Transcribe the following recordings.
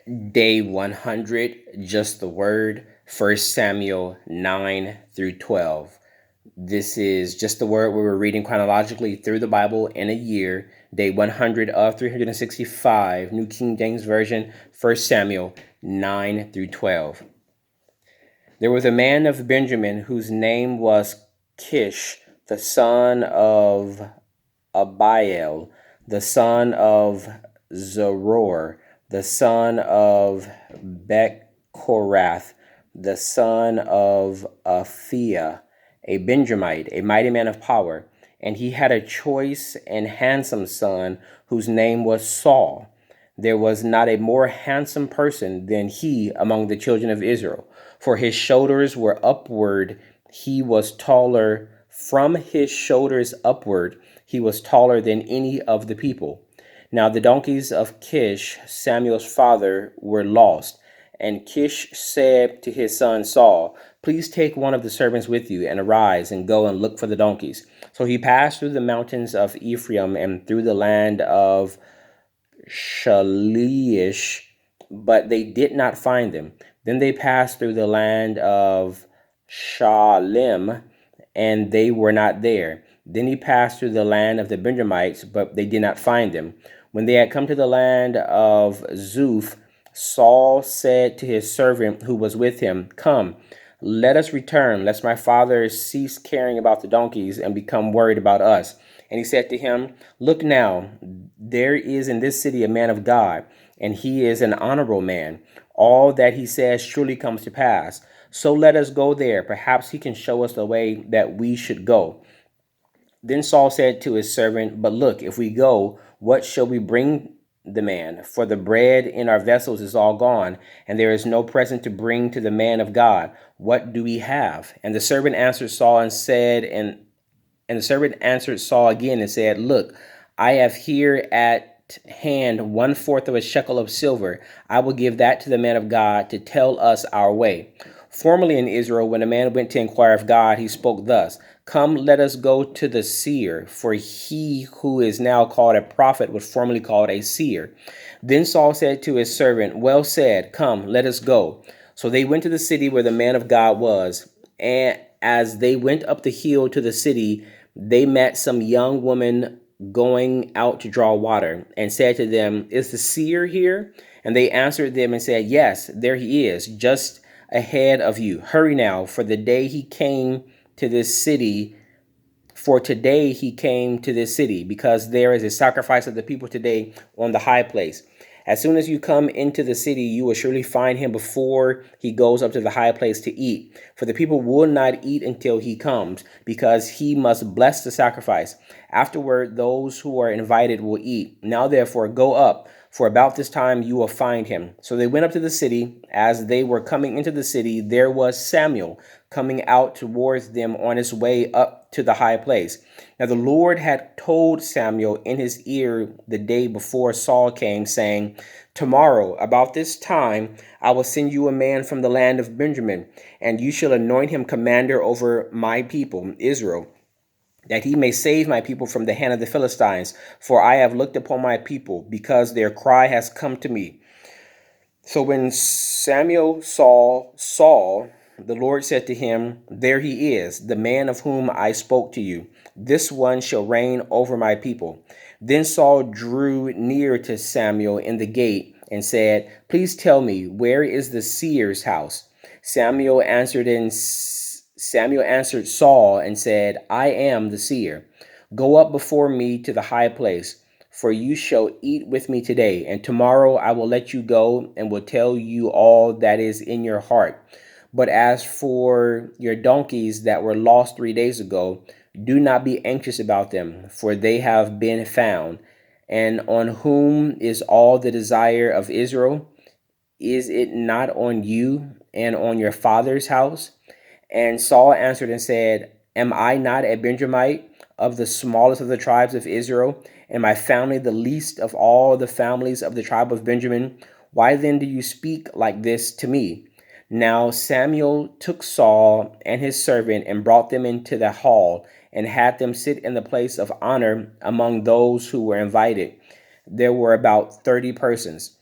Day 100, just the word, 1 Samuel 9 through 12. This is just the word where we're reading chronologically through the Bible in a year. Day 100 of 365, New King James Version, 1 Samuel 9 through 12. There was a man of Benjamin whose name was Kish, the son of Abiel, the son of Zeror, the son of Bechorath, the son of Aphiah, a Benjamite, a mighty man of power. And he had a choice and handsome son whose name was Saul. There was not a more handsome person than he among the children of Israel, for his shoulders were upward. He was taller from his shoulders upward. He was taller than any of the people. Now the donkeys of Kish, Samuel's father, were lost. And Kish said to his son Saul, "Please take one of the servants with you, and arise and go and look for the donkeys." So he passed through the mountains of Ephraim and through the land of Shalish, but they did not find them. Then they passed through the land of Shalim, and they were not there. Then he passed through the land of the Benjamites, but they did not find them. When they had come to the land of Zuph, Saul said to his servant who was with him, "Come, let us return, lest my father cease caring about the donkeys and become worried about us." And he said to him, "Look now, there is in this city a man of God, and he is an honorable man. All that he says surely comes to pass. So let us go there. Perhaps he can show us the way that we should go." Then Saul said to his servant, "But look, if we go, what shall we bring the man? For the bread in our vessels is all gone, and there is no present to bring to the man of God. What do we have?" And the servant answered Saul and said, and the servant answered Saul again and said, "Look, I have here at hand 1/4 of a shekel of silver. I will give that to the man of God to tell us our way." Formerly in Israel, when a man went to inquire of God, he spoke thus: "Come, let us go to the seer," for he who is now called a prophet was formerly called a seer. Then Saul said to his servant, "Well said, come, let us go." So they went to the city where the man of God was. And as they went up the hill to the city, they met some young women going out to draw water, and said to them, "Is the seer here?" And they answered them and said, "Yes, there he is, just ahead of you. Hurry now, for today he came to this city, because there is a sacrifice of the people today on the high place. As soon as you come into the city, you will surely find him before he goes up to the high place to eat. For the people will not eat until he comes, because he must bless the sacrifice. Afterward, those who are invited will eat. Now therefore, go up, for about this time you will find him." So they went up to the city. As they were coming into the city, there was Samuel coming out towards them on his way up to the high place. Now the Lord had told Samuel in his ear the day before Saul came, saying, "Tomorrow, about this time, I will send you a man from the land of Benjamin, and you shall anoint him commander over my people, Israel, that he may save my people from the hand of the Philistines. For I have looked upon my people, because their cry has come to me." So when Samuel saw Saul, the Lord said to him, "There he is, the man of whom I spoke to you. This one shall reign over my people." Then Saul drew near to Samuel in the gate and said, "Please tell me, where is the seer's house?" Samuel answered Saul and said, "I am the seer. Go up before me to the high place, for you shall eat with me today, and tomorrow I will let you go and will tell you all that is in your heart. But as for your donkeys that were lost 3 days ago, do not be anxious about them, for they have been found. And on whom is all the desire of Israel? Is it not on you and on your father's house?" And Saul answered and said, "Am I not a Benjamite, of the smallest of the tribes of Israel, and my family the least of all the families of the tribe of Benjamin? Why then do you speak like this to me?" Now Samuel took Saul and his servant and brought them into the hall, and had them sit in the place of honor among those who were invited. There were about 30 persons.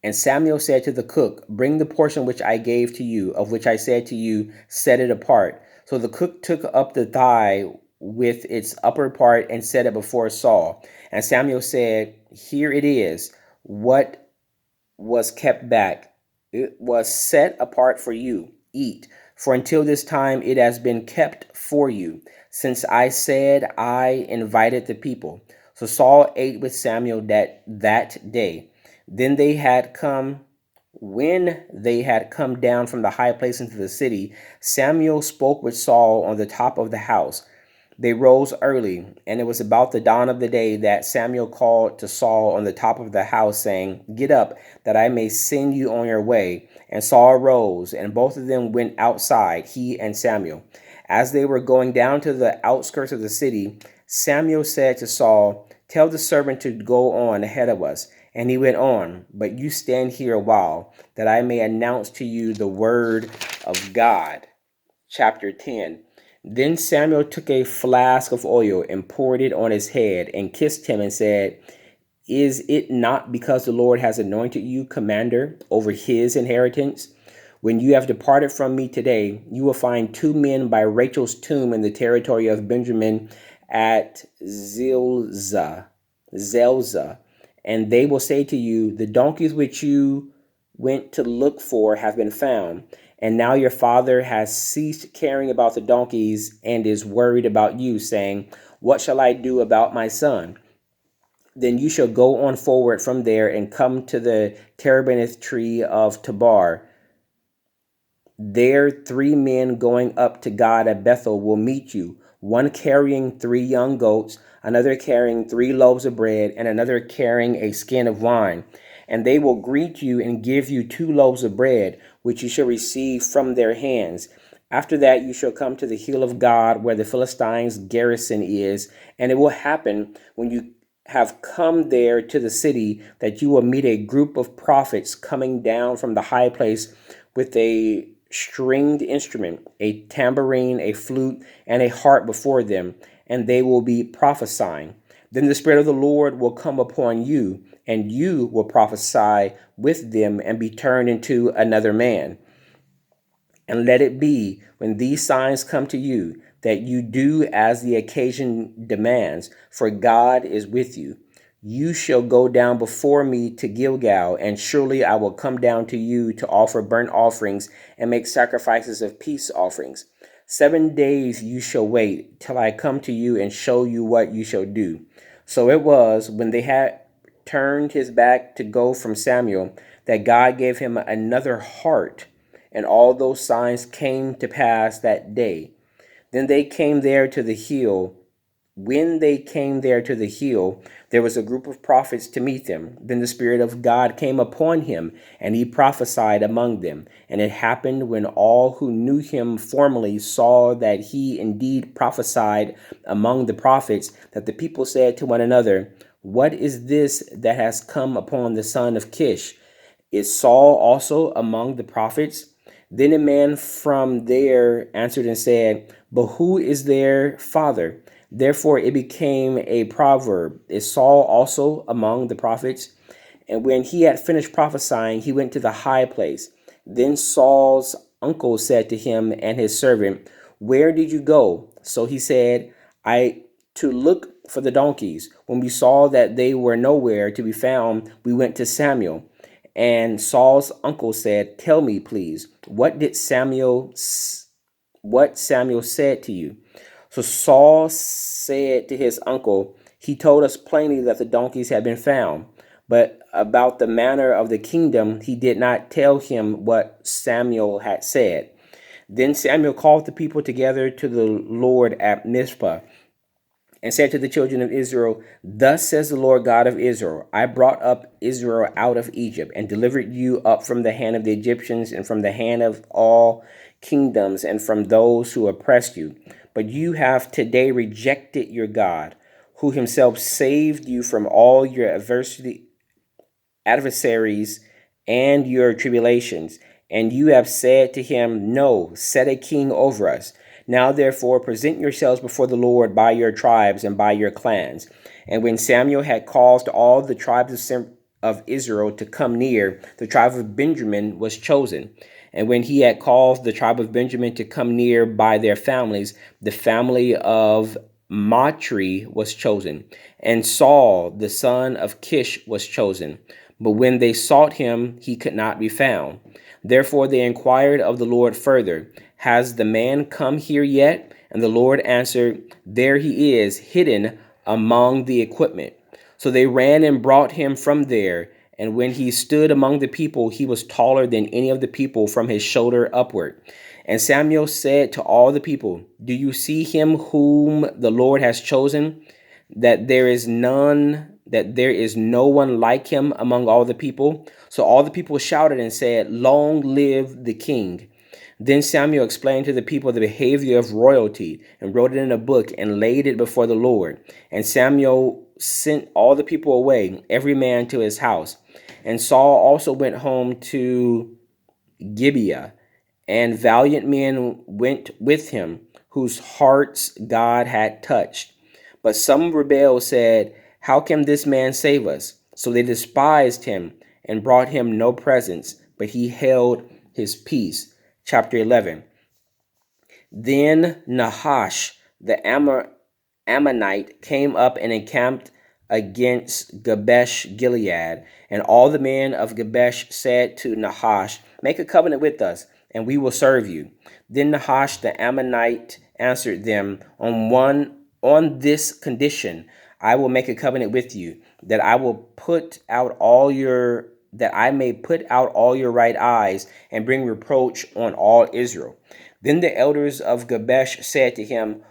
And Samuel said to the cook, bring the portion which I gave to you, of which I said to you, set it apart. So the cook took up the thigh with its upper part and set it before Saul. And Samuel said, here it is, what was kept back. It was set apart for you. Eat, for until this time it has been kept for you, since I said I invited the people. So Saul ate with Samuel that day. Then they had come When they had come down from the high place into the city, Samuel spoke with Saul on the top of the house. They rose early, and it was about the dawn of the day that Samuel called to Saul on the top of the house, saying, get up, that I may send you on your way. And Saul arose, and both of them went outside, he and Samuel. As they were going down to the outskirts of the city, Samuel said to Saul, tell the servant to go on ahead of us. And he went on, but you stand here a while, that I may announce to you the word of God. Chapter 10. Then Samuel took a flask of oil and poured it on his head and kissed him and said, is it not because the Lord has anointed you commander over his inheritance? When you have departed from me today, you will find 2 men by Rachel's tomb in the territory of Benjamin at Zelzah, and they will say to you, the donkeys which you went to look for have been found. And now your father has ceased caring about the donkeys and is worried about you, saying, what shall I do about my son? Then you shall go on forward from there and come to the terebinth tree of Tabar. There 3 men going up to God at Bethel will meet you, one carrying 3 young goats, another carrying 3 loaves of bread, and another carrying a skin of wine. And they will greet you and give you 2 loaves of bread, which you shall receive from their hands. After that you shall come to the hill of God, where the Philistines' garrison is, and it will happen when you have come there to the city that you will meet a group of prophets coming down from the high place with a stringed instrument, a tambourine, a flute, and a harp before them, and they will be prophesying. Then the Spirit of the Lord will come upon you, and you will prophesy with them and be turned into another man. And let it be, when these signs come to you, that you do as the occasion demands, for God is with you. You shall go down before me to Gilgal, and surely I will come down to you to offer burnt offerings and make sacrifices of peace offerings. 7 days you shall wait till I come to you and show you what you shall do. So it was, when they had turned his back to go from Samuel, that God gave him another heart, and all those signs came to pass that day. Then they came there to the hill. When they came there to the hill, there was a group of prophets to meet them. Then the Spirit of God came upon him, and he prophesied among them. And it happened, when all who knew him formerly saw that he indeed prophesied among the prophets, that the people said to one another, what is this that has come upon the son of Kish? Is Saul also among the prophets? Then a man from there answered and said, but who is their father? Therefore it became a proverb, is Saul also among the prophets? And when he had finished prophesying, he went to the high place. Then Saul's uncle said to him and his servant, where did you go? So he said, I to look for the donkeys. When we saw that they were nowhere to be found, we went to Samuel. And Saul's uncle said, tell me, please, what Samuel said to you? So Saul said to his uncle, he told us plainly that the donkeys had been found, but about the manner of the kingdom, he did not tell him what Samuel had said. Then Samuel called the people together to the Lord at Mizpah, and said to the children of Israel, thus says the Lord God of Israel, I brought up Israel out of Egypt, and delivered you up from the hand of the Egyptians, and from the hand of all kingdoms, and from those who oppressed you. But you have today rejected your God, who himself saved you from all your adversaries and your tribulations. And you have said to him, no, set a king over us. Now therefore present yourselves before the Lord by your tribes and by your clans. And when Samuel had caused all the tribes of Israel to come near, the tribe of Benjamin was chosen. And when he had called the tribe of Benjamin to come near by their families, the family of Matri was chosen. And Saul, the son of Kish, was chosen. But when they sought him, he could not be found. Therefore they inquired of the Lord further, Has the man come here yet? And the Lord answered, There he is, hidden among the equipment. So they ran and brought him from there. And when he stood among the people, he was taller than any of the people from his shoulder upward. And Samuel said to all the people, Do you see him whom the Lord has chosen? That there is no one like him among all the people. So all the people shouted and said, Long live the king. Then Samuel explained to the people the behavior of royalty and wrote it in a book and laid it before the Lord. And Samuel sent all the people away, every man to his house. And Saul also went home to Gibeah, and valiant men went with him, whose hearts God had touched. But some rebelled, said, How can this man save us? So they despised him and brought him no presents, but he held his peace. Chapter 11. Then Nahash, the Ammonite, came up and encamped against Jabesh Gilead. And all the men of Jabesh said to Nahash, Make a covenant with us, and we will serve you. Then Nahash the Ammonite answered them, On this condition I will make a covenant with you, that I may put out all your right eyes and bring reproach on all Israel. Then the elders of Jabesh said to him,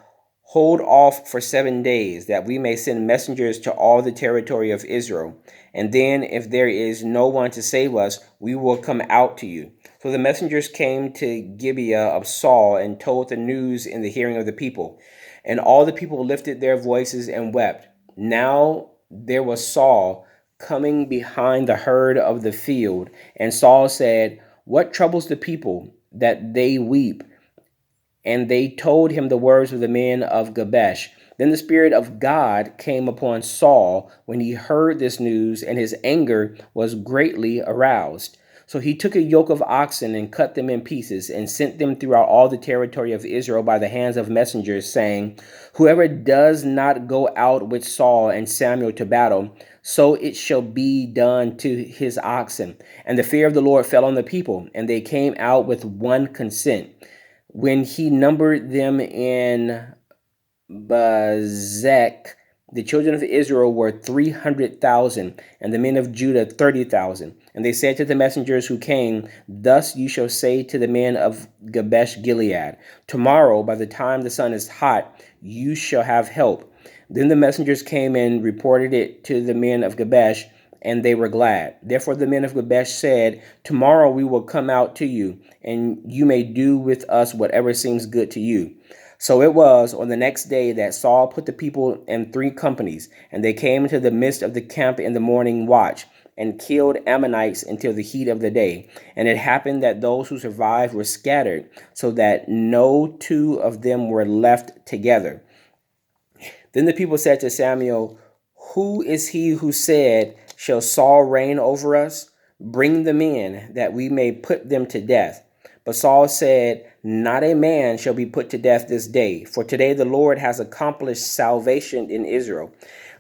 Hold off for 7 days, that we may send messengers to all the territory of Israel. And then, if there is no one to save us, we will come out to you. So the messengers came to Gibeah of Saul and told the news in the hearing of the people. And all the people lifted their voices and wept. Now there was Saul coming behind the herd of the field. And Saul said, What troubles the people that they weep? And they told him the words of the men of Jabesh. Then the Spirit of God came upon Saul when he heard this news, and his anger was greatly aroused. So he took a yoke of oxen and cut them in pieces and sent them throughout all the territory of Israel by the hands of messengers, saying, Whoever does not go out with Saul and Samuel to battle, so it shall be done to his oxen. And the fear of the Lord fell on the people, and they came out with one consent. When he numbered them in Bazek, the children of Israel were 300,000, and the men of Judah 30,000. And they said to the messengers who came, Thus you shall say to the men of Jabesh Gilead, Tomorrow, by the time the sun is hot, you shall have help. Then the messengers came and reported it to the men of Jabesh, and they were glad. Therefore the men of Jabesh said, Tomorrow we will come out to you, and you may do with us whatever seems good to you. So it was on the next day that Saul put the people in 3 companies, and they came into the midst of the camp in the morning watch, and killed Ammonites until the heat of the day. And it happened that those who survived were scattered, so that no 2 of them were left together. Then the people said to Samuel, Who is he who said, Shall Saul reign over us? Bring them in, that we may put them to death. But Saul said, Not a man shall be put to death this day, for today the Lord has accomplished salvation in Israel.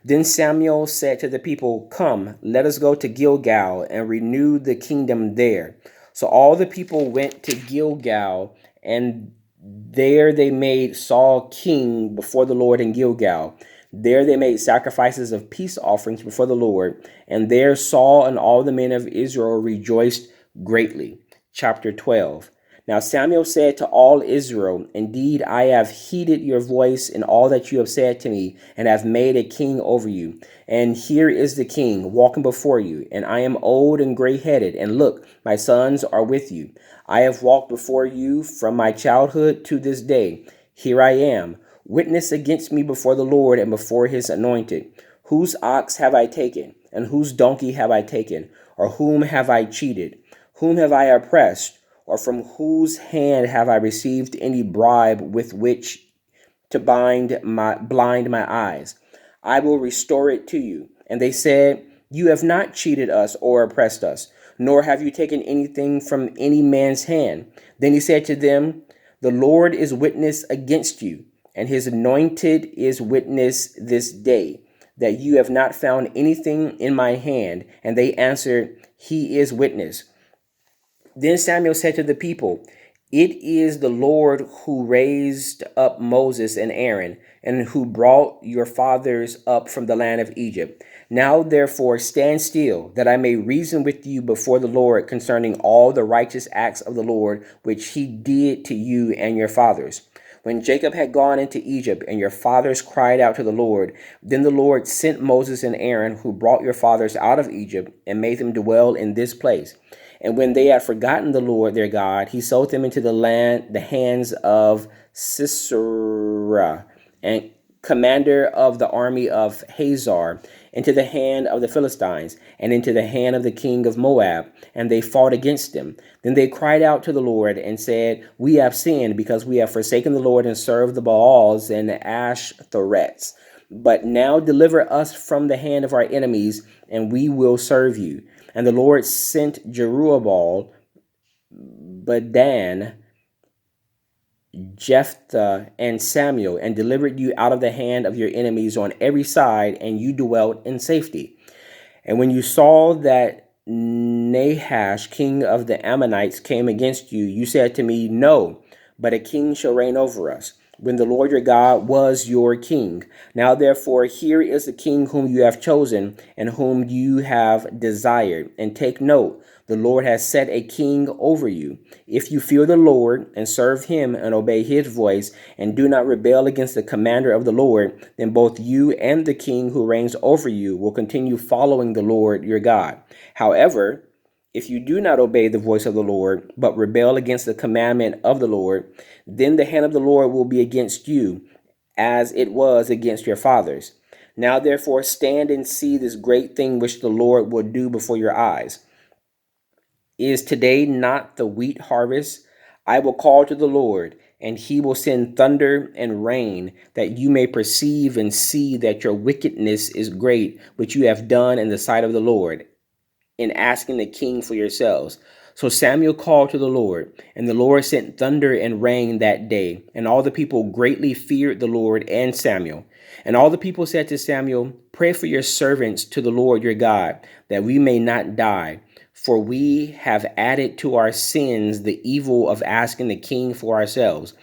Then Samuel said to the people, Come, let us go to Gilgal and renew the kingdom there. So all the people went to Gilgal, and there they made Saul king before the Lord in Gilgal. There they made sacrifices of peace offerings before the Lord, and there Saul and all the men of Israel rejoiced greatly. Chapter 12. Now Samuel said to all Israel, Indeed, I have heeded your voice in all that you have said to me, and have made a king over you. And here is the king walking before you, and I am old and gray-headed, and look, my sons are with you. I have walked before you from my childhood to this day. Here I am. Witness against me before the Lord and before his anointed. Whose ox have I taken, and whose donkey have I taken? Or whom have I cheated? Whom have I oppressed? Or from whose hand have I received any bribe with which to blind my eyes? I will restore it to you. And they said, You have not cheated us or oppressed us, nor have you taken anything from any man's hand. Then he said to them, The Lord is witness against you, and his anointed is witness this day, that you have not found anything in my hand. And they answered, He is witness. Then Samuel said to the people, It is the Lord who raised up Moses and Aaron, and who brought your fathers up from the land of Egypt. Now therefore stand still, that I may reason with you before the Lord concerning all the righteous acts of the Lord, which he did to you and your fathers. When Jacob had gone into Egypt, and your fathers cried out to the Lord, then the Lord sent Moses and Aaron, who brought your fathers out of Egypt, and made them dwell in this place. And when they had forgotten the Lord their God, he sold them into the hands of Sisera, and commander of the army of Hazar, into the hand of the Philistines, and into the hand of the king of Moab, and they fought against them. Then they cried out to the Lord and said, We have sinned, because we have forsaken the Lord and served the Baals and the Ashtoreths. But now deliver us from the hand of our enemies, and we will serve you. And the Lord sent Jerubbaal, Badan, Jephthah, and Samuel, and delivered you out of the hand of your enemies on every side, and you dwelt in safety. And when you saw that Nahash, king of the Ammonites, came against you, you said to me, No, but a king shall reign over us, when the Lord your God was your king. Now therefore, here is the king whom you have chosen, and whom you have desired. And take note, the Lord has set a king over you. If you fear the Lord and serve him and obey his voice, and do not rebel against the commander of the Lord, then both you and the king who reigns over you will continue following the Lord your God. However, if you do not obey the voice of the Lord, but rebel against the commandment of the Lord, then the hand of the Lord will be against you, as it was against your fathers. Now therefore stand and see this great thing which the Lord will do before your eyes. Is today not the wheat harvest? I will call to the Lord, and he will send thunder and rain, that you may perceive and see that your wickedness is great, which you have done in the sight of the Lord, in asking the king for yourselves. So Samuel called to the Lord, and the Lord sent thunder and rain that day, and all the people greatly feared the Lord and Samuel. And all the people said to Samuel, Pray for your servants to the Lord your God, that we may not die. For we have added to our sins the evil of asking the king for ourselves.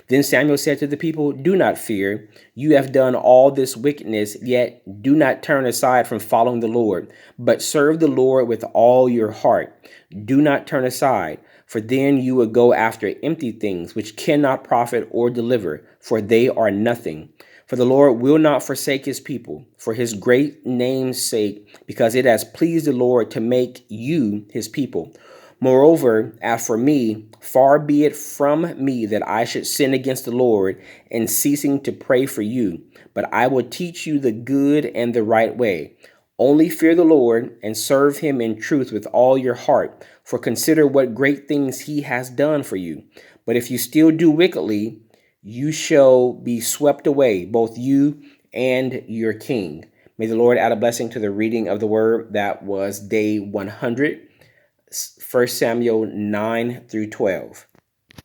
Then Samuel said to the people, Do not fear. You have done all this wickedness, yet do not turn aside from following the Lord, but serve the Lord with all your heart. Do not turn aside, for then you would go after empty things which cannot profit or deliver, for they are nothing. For the Lord will not forsake his people, for his great name's sake, because it has pleased the Lord to make you his people. Moreover, as for me, far be it from me that I should sin against the Lord in ceasing to pray for you, but I will teach you the good and the right way. Only fear the Lord and serve him in truth with all your heart, for consider what great things he has done for you. But if you still do wickedly, you shall be swept away, both you and your king. May the Lord add a blessing to the reading of the word. That was day 100, 1 Samuel 9 through 12.